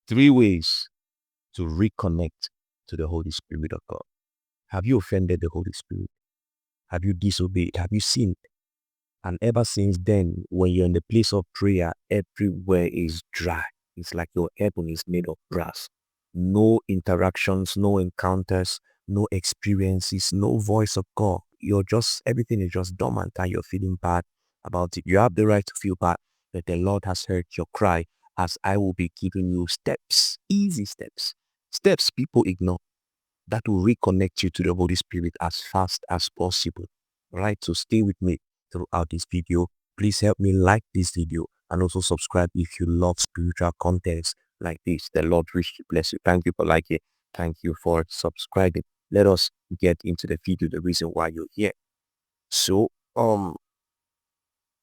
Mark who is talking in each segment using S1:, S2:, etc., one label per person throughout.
S1: Three ways to reconnect to the Holy Spirit of God. Have you offended the Holy Spirit? Have you disobeyed? Have you sinned? And ever since then, when you're in the place of prayer, everywhere is dry. It's like your heaven is made of brass. No interactions, no encounters, no experiences, no voice of God. Everything is just dormant and you're feeling bad about it. You have the right to feel bad, that the Lord has heard your cry as I will be giving you steps, easy steps, steps people ignore that will reconnect you to the Holy Spirit as fast as possible. Right? So stay with me throughout this video. Please help me like this video and also subscribe if you love spiritual contents like this. The Lord richly bless you. Thank you for liking. Thank you for subscribing. Let us get into the video, the reason why you're here. So,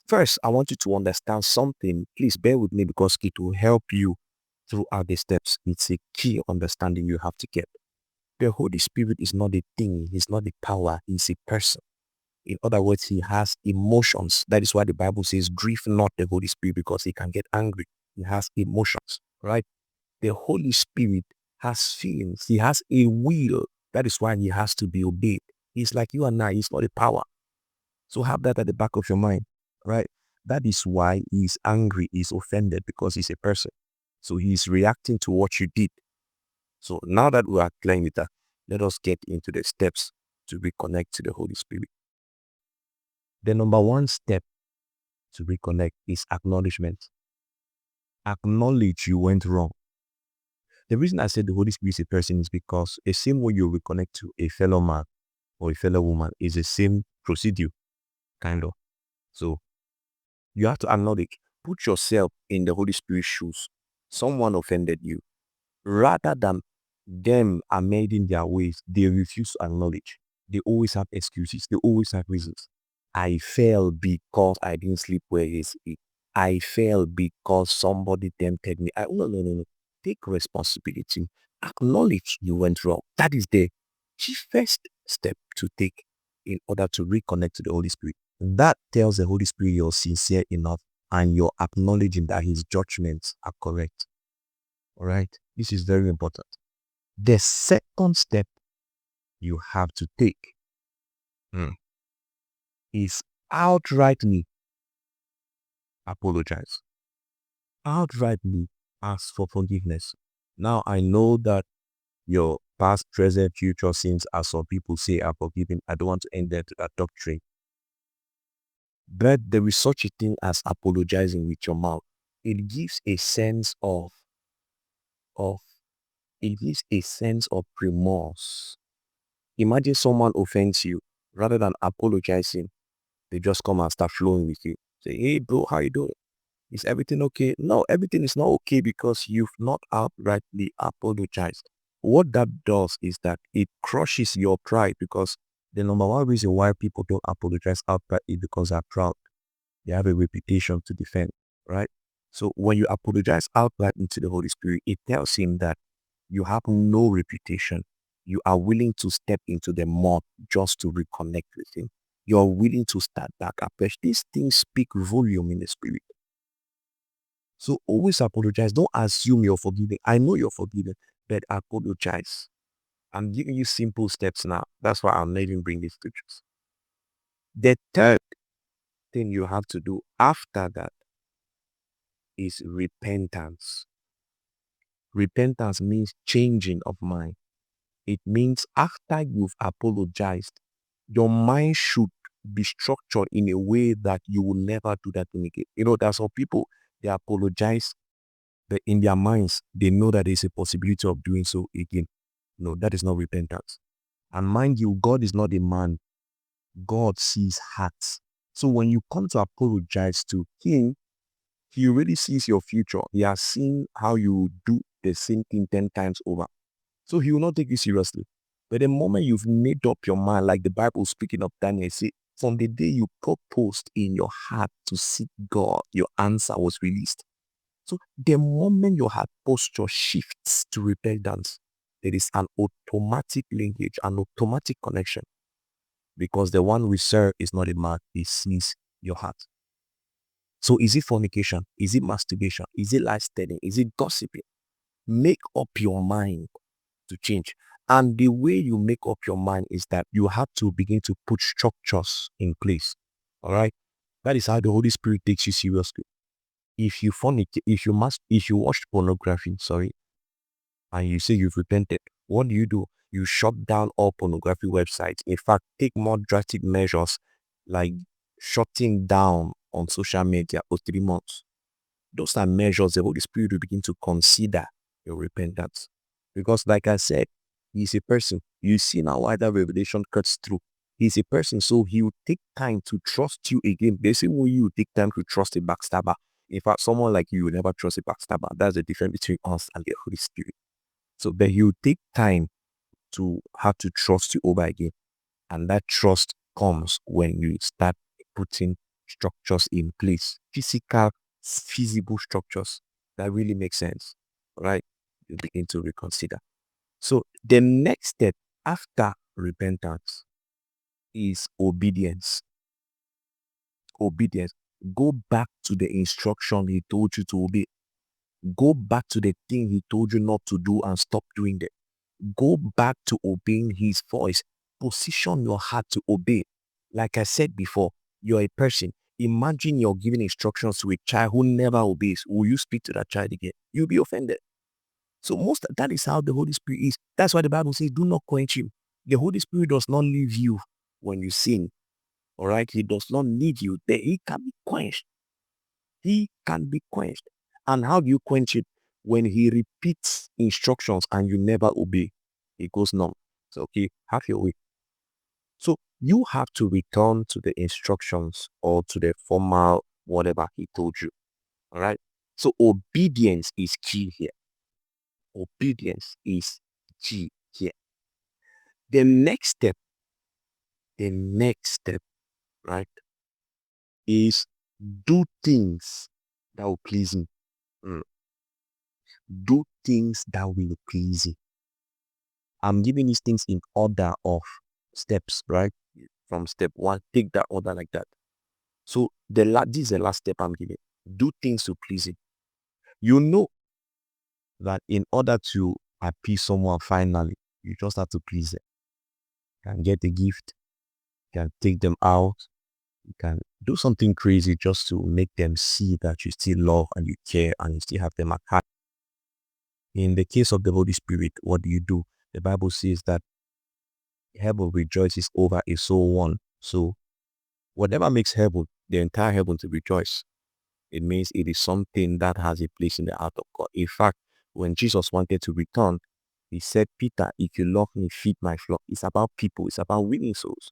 S1: first, I want you to understand something. Please bear with me because it will help you throughout the steps. It's a key understanding you have to get. The Holy Spirit is not a thing. He's not a power. He's a person. In other words, he has emotions. That is why the Bible says, grieve not the Holy Spirit because he can get angry. He has emotions, right? The Holy Spirit has feelings. He has a will. That is why he has to be obeyed. He's like you and I. He's not a power. So have that at the back of your mind, right? That is why he's angry, he's offended because he's a person. So he's reacting to what you did. So now that we are clear with that, let us get into the steps to reconnect to the Holy Spirit. The number one step to reconnect is acknowledgement. Acknowledge you went wrong. The reason I said the Holy Spirit is a person is because the same way you reconnect to a fellow man or a fellow woman is the same procedure, kind of. So you have to acknowledge, put yourself in the Holy Spirit's shoes. Someone offended you. Rather than them amending their ways, they refuse to acknowledge. They always have excuses. They always have reasons. I fell because I didn't sleep well yesterday. I fell because somebody tempted me. No. Take responsibility. Acknowledge you went wrong. That is the first step to take in order to reconnect to the Holy Spirit. That tells the Holy Spirit you're sincere enough and you're acknowledging that his judgments are correct. All right? This is very important. The second step you have to take is outrightly apologize. Outrightly ask for forgiveness. Now, I know that your past, present, future sins, as some people say, are forgiven. I don't want to end that doctrine. But there is such a thing as apologizing with your mouth. It gives a sense of remorse. Imagine someone offends you. Rather than apologizing, they just come and start flowing with you. Say, hey bro, how you doing? Is everything okay? No, everything is not okay because you've not outrightly apologized. What that does is that it crushes your pride, because the number one reason why people don't apologize outright is because they're proud. They have a reputation to defend, right? So when you apologize outright into the Holy Spirit, it tells him that you have no reputation. You are willing to step into the mud just to reconnect with him. You're willing to start back afresh. These things speak volume in the spirit. So always apologize. Don't assume you're forgiven. I know you're forgiven, but apologize. I'm giving you simple steps now. That's why I'm letting bring these scriptures. The third thing you have to do after that is repentance. Repentance means changing of mind. It means after you've apologized, your mind should be structured in a way that you will never do that thing again. You know, there's some people, they apologize, but in their minds, they know that there's a possibility of doing so again. No, that is not repentance. And mind you, God is not a man. God sees hearts. So when you come to apologize to him, he already sees your future. He has seen how you do the same thing 10 times over. So he will not take you seriously. But the moment you've made up your mind, like the Bible speaking of Daniel, say, from the day you proposed in your heart to seek God, your answer was released. So the moment your heart posture shifts to repentance, there is an automatic linkage, an automatic connection. Because the one we serve is not a man, he sees your heart. So is it fornication? Is it masturbation? Is it life stealing? Is it gossiping? make up your mind to change. And the way you make up your mind is that you have to begin to put structures in place. All right. That is how the Holy Spirit takes you seriously. If you fornicate, if you watch pornography, sorry, and you say you've repented, what do? You shut down all pornography websites. In fact, take more drastic measures like shutting down on social media for 3 months. Those are measures the Holy Spirit will begin to consider your repentance. Because, like I said, he's a person. You see now why that revelation cuts through. He's a person, so he will take time to trust you again. The same way you take time to trust a backstabber. In fact, someone like you will never trust a backstabber. That's the difference between us and the Holy Spirit. So, but he will take time to have to trust you over again. And that trust comes when you start putting structures in place, physical, feasible structures that really make sense, right? You begin to reconsider. So the next step after repentance is obedience. Obedience. Go back to the instruction he told you to obey. Go back to the thing he told you not to do and stop doing it. Go back to obeying his voice. Position your heart to obey. Like I said before, you're a person. Imagine you're giving instructions to a child who never obeys. Will you speak to that child again? You'll be offended. So that is how the Holy Spirit is. That's why the Bible says, do not quench him. The Holy Spirit does not leave you when you sin. All right. He does not need you there. He can be quenched. He can be quenched. And how do you quench it? When he repeats instructions and you never obey, it goes numb. So, okay, have your way. So you have to return to the instructions or to the formal whatever he told you. All right. So obedience is key here. Obedience is key here. The next step, right, is do things that will please him. Mm. Do things that will please him. I'm giving these things in order of steps, right? From step one, take that order like that. So this is the last step I'm giving. Do things to please him. You know that in order to appease someone finally, you just have to please them. You can get a gift, you can take them out, you can do something crazy just to make them see that you still love and you care and you still have them at heart. In the case of the Holy Spirit, what do? The Bible says that heaven rejoices over a soul won. So whatever makes heaven, the entire heaven to rejoice, it means it is something that has a place in the heart of God. In fact, when Jesus wanted to return, he said, Peter, if you love me, feed my flock. It's about people. It's about winning souls.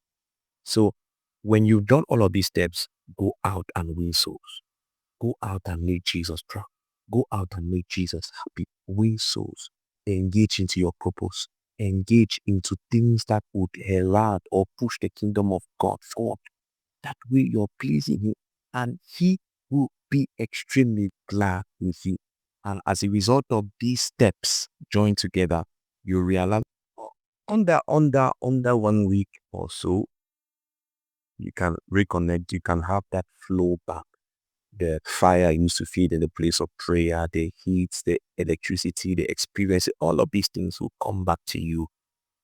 S1: So when you've done all of these steps, go out and win souls. Go out and make Jesus proud. Go out and make Jesus happy. Win souls. Engage into your purpose. Engage into things that would herald or push the kingdom of God forward. That way you're pleasing him and he will be extremely glad with you. And as a result of these steps joined together, you realize under 1 week or so, you can reconnect, you can have that flow back. The fire used to feed in the place of prayer, the heat, the electricity, the experience, all of these things will come back to you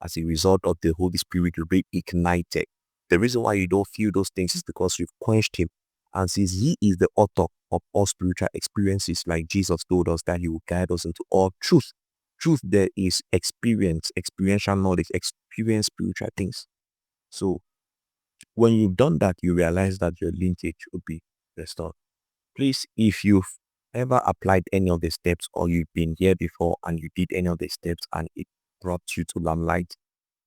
S1: as a result of the Holy Spirit reignited. The reason why you don't feel those things is because you've quenched him. And since he is the author of all spiritual experiences, like Jesus told us that he will guide us into all truth. Truth there is experience, experiential knowledge, experience spiritual things. So when you've done that, you realize that your lineage will be restored. Please, if you've ever applied any of the steps or you've been here before and you did any of the steps and it brought you to limelight,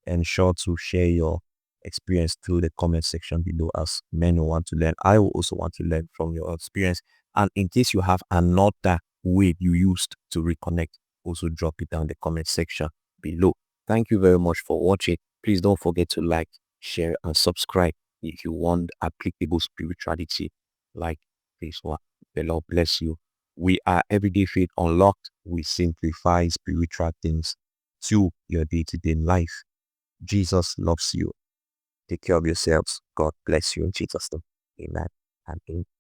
S1: ensure to share your experience through the comment section below, as men who want to learn. I will also want to learn from your experience. And in case you have another way you used to reconnect, also drop it down in the comment section below. Thank you very much for watching. Please don't forget to like, share, and subscribe if you want applicable spirituality like this one. The Lord bless you. We are Everyday Faith Unlocked. We simplify spiritual things to your day-to-day life. Jesus loves you. Take care of yourselves. God bless you in Jesus' name. Amen and amen.